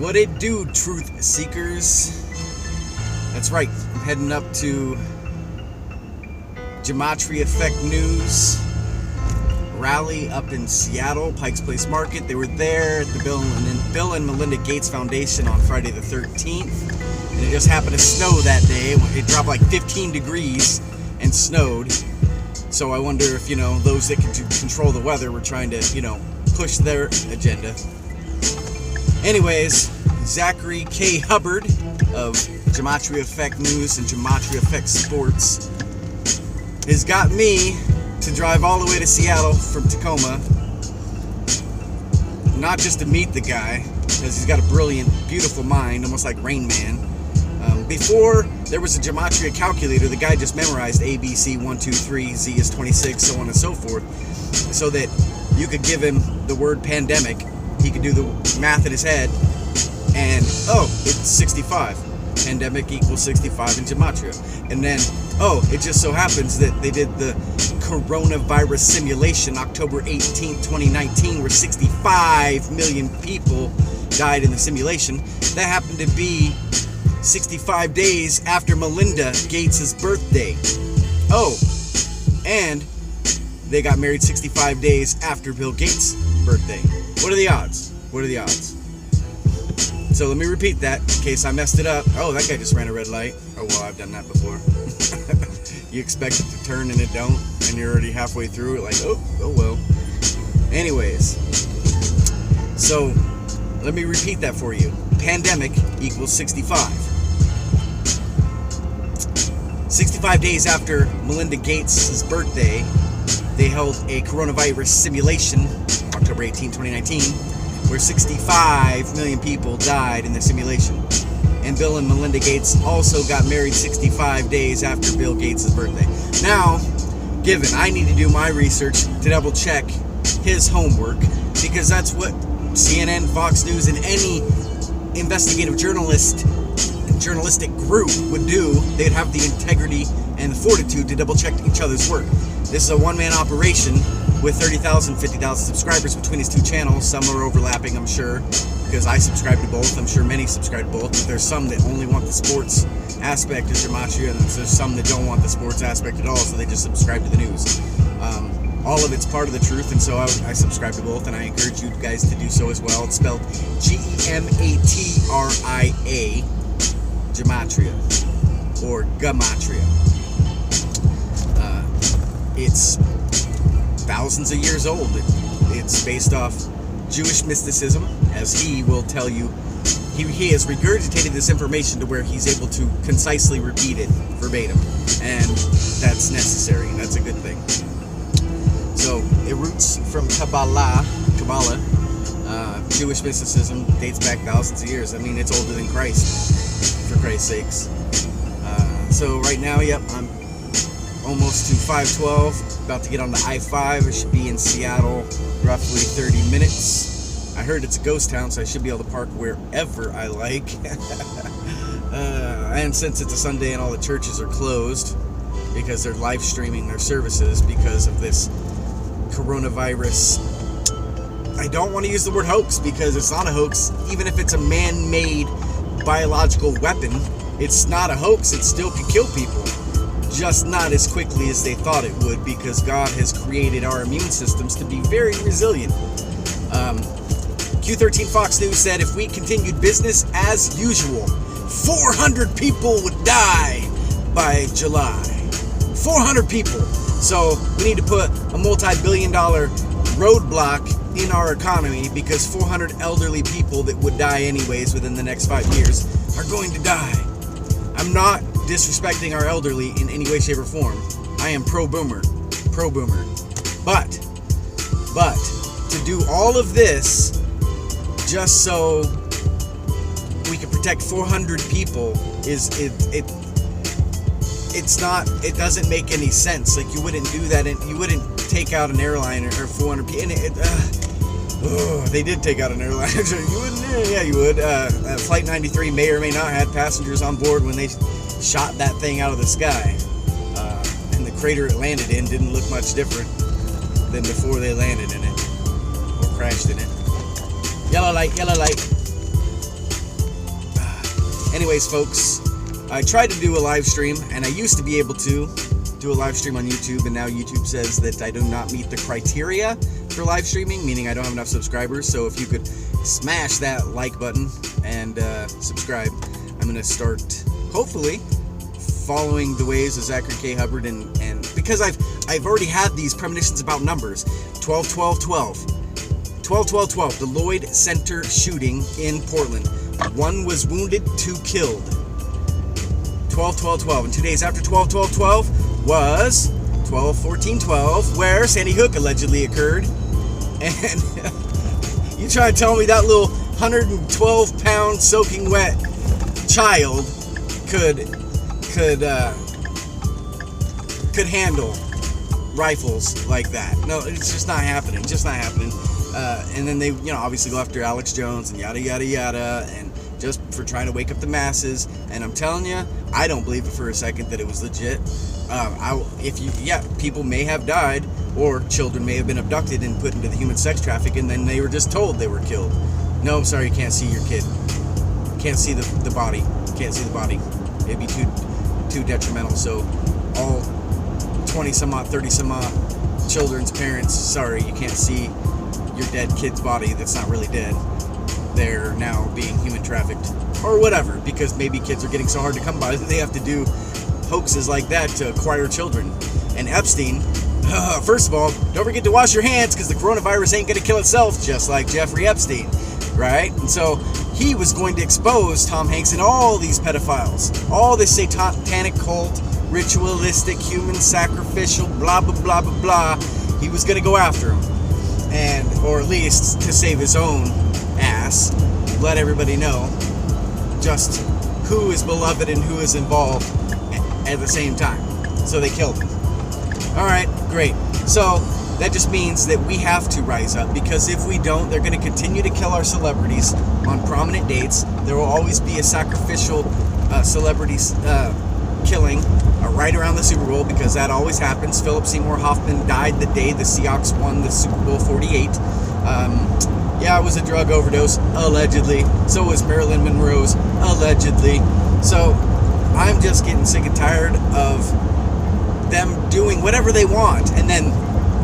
What it do, truth seekers? That's right, I'm heading up to Gematria Effect News rally up in Seattle, Pike's Place Market. They were there at the Bill and Melinda Gates Foundation on Friday the 13th. And it just happened to snow that day. It dropped like 15 degrees and snowed. So I wonder if, those that can control the weather were trying to, push their agenda. Anyways, Zachary K. Hubbard of Gematria Effect News and Gematria Effect Sports has got me to drive all the way to Seattle from Tacoma, not just to meet the guy, because he's got a brilliant, beautiful mind, almost like Rain Man. Before there was a Gematria calculator, the guy just memorized A, B, C, 1, 2, 3, Z is 26, so on and so forth, so that you could give him the word pandemic, he could do the math in his head, and, it's 65. Pandemic equals 65 in Gematria. And then, it just so happens that they did the coronavirus simulation October 18th, 2019, where 65 million people died in the simulation. That happened to be 65 days after Melinda Gates' birthday. And they got married 65 days after Bill Gates' birthday. What are the odds? What are the odds? So let me repeat that in case I messed it up. Oh, that guy just ran a red light. Oh, well, I've done that before. You expect it to turn and it don't, and you're already halfway through it, like, oh well. Anyways, so let me repeat that for you. Pandemic equals 65. 65 days after Melinda Gates' birthday, they held a coronavirus simulation, October 18, 2019, where 65 million people died in the simulation. And Bill and Melinda Gates also got married 65 days after Bill Gates' birthday. Now, given I need to do my research to double check his homework, because that's what CNN, Fox News, and any investigative journalistic group would do. They'd have the integrity and the fortitude to double check each other's work. This is a one-man operation with 30,000, 50,000 subscribers between his two channels. Some are overlapping, I'm sure, because I subscribe to both. I'm sure many subscribe to both, but there's some that only want the sports aspect of Gematria, and there's some that don't want the sports aspect at all, so they just subscribe to the news. All of it's part of the truth, and so I subscribe to both, and I encourage you guys to do so as well. It's spelled Gematria, Gematria, or Gematria. It's thousands of years old. It's based off Jewish mysticism, as he will tell you. He has regurgitated this information to where he's able to concisely repeat it verbatim, and that's necessary, and that's a good thing. So it roots from Kabbalah. Jewish mysticism dates back thousands of years. I mean, it's older than Christ, for Christ's sakes. So right now, I'm almost to 512, about to get on the I-5. I should be in Seattle roughly 30 minutes. I heard it's a ghost town, so I should be able to park wherever I like. And since it's a Sunday and all the churches are closed because they're live streaming their services because of this coronavirus, I don't want to use the word hoax, because it's not a hoax. Even if it's a man-made biological weapon, it's not a hoax. It still can kill people, just not as quickly as they thought it would, because God has created our immune systems to be very resilient. Q13 Fox News said if we continued business as usual, 400 people would die by July. 400 people. So we need to put a multi-billion-dollar roadblock in our economy, because 400 elderly people that would die anyways within the next 5 years are going to die. I'm not disrespecting our elderly in any way, shape, or form. I am pro-boomer. But to do all of this just so we can protect 400 people it doesn't make any sense. Like, you wouldn't do that, and you wouldn't take out an airliner or 400 people. And they did take out an airliner. You wouldn't? Yeah, you would. Flight 93 may or may not have had passengers on board when they shot that thing out of the sky. And the crater it landed in didn't look much different than before they landed in it or crashed in it. Yellow light, yellow light. Anyways, folks, I tried to do a live stream, and I used to be able to do a live stream on YouTube, and now YouTube says that I do not meet the criteria for live streaming, meaning I don't have enough subscribers. So if you could smash that like button and subscribe, I'm going to start, hopefully, following the ways of Zachary K. Hubbard, and because I've already had these premonitions about numbers. 12 12 12 12 12 12, the Lloyd Center shooting in Portland. 1 was wounded, 2 killed. 12 12 12, and 2 days after 12 12 12 was 12 14 12, where Sandy Hook allegedly occurred. And you try to tell me that little 112-pound soaking wet child could handle rifles like that? No, it's just not happening. Just not happening. And then they, obviously go after Alex Jones and yada yada yada, and just for trying to wake up the masses. And I'm telling you, I don't believe it for a second that it was legit. People may have died, or children may have been abducted and put into the human sex traffic, and then they were just told they were killed. No, I'm sorry, you can't see your kid. Can't see the body. Can't see the body. It'd be too detrimental. So all 20 some odd, 30 some odd children's parents, sorry, you can't see your dead kid's body that's not really dead. They're now being human trafficked or whatever, because maybe kids are getting so hard to come by that they have to do hoaxes like that to acquire children. And Epstein, first of all, don't forget to wash your hands, because the coronavirus ain't going to kill itself, just like Jeffrey Epstein, right? And so he was going to expose Tom Hanks and all these pedophiles, all this satanic cult, ritualistic, human sacrificial, blah, blah, blah, blah, blah. He was going to go after him, or at least to save his own ass, let everybody know just who is beloved and who is involved at the same time. So they killed him. All right, great. So that just means that we have to rise up, because if we don't, they're going to continue to kill our celebrities on prominent dates. There will always be a sacrificial celebrities killing right around the Super Bowl, because that always happens. Philip Seymour Hoffman died the day the Seahawks won the Super Bowl 48. It was a drug overdose, allegedly. So was Marilyn Monroe's, allegedly. So I'm just getting sick and tired of them doing whatever they want, and then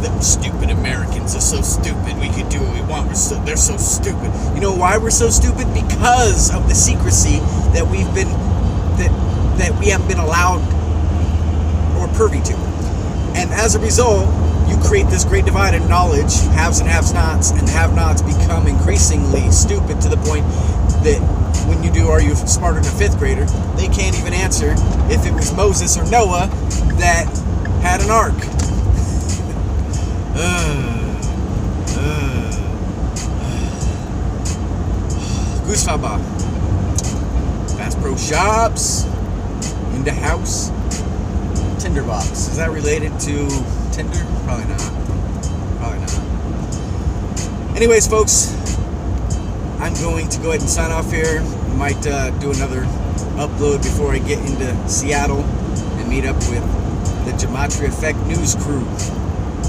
the stupid Americans are so stupid. We can do what we want. They're so stupid. You know why we're so stupid? Because of the secrecy that we haven't been allowed or privy to, and as a result, you create this great divide in knowledge. Haves and have-nots, and have-nots become increasingly stupid to the point that when you do, are you smarter than a 5th grader? They can't even answer if it was Moses or Noah that had an ark. Goose Faba. Bass Pro Shops. In the house. Tinderbox. Is that related to Tinder? Probably not. Anyways, folks, I'm going to go ahead and sign off here. Might do another upload before I get into Seattle and meet up with the Gematria Effect news crew.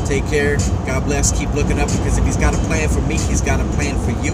Take care. God bless. Keep looking up, because if he's got a plan for me, he's got a plan for you.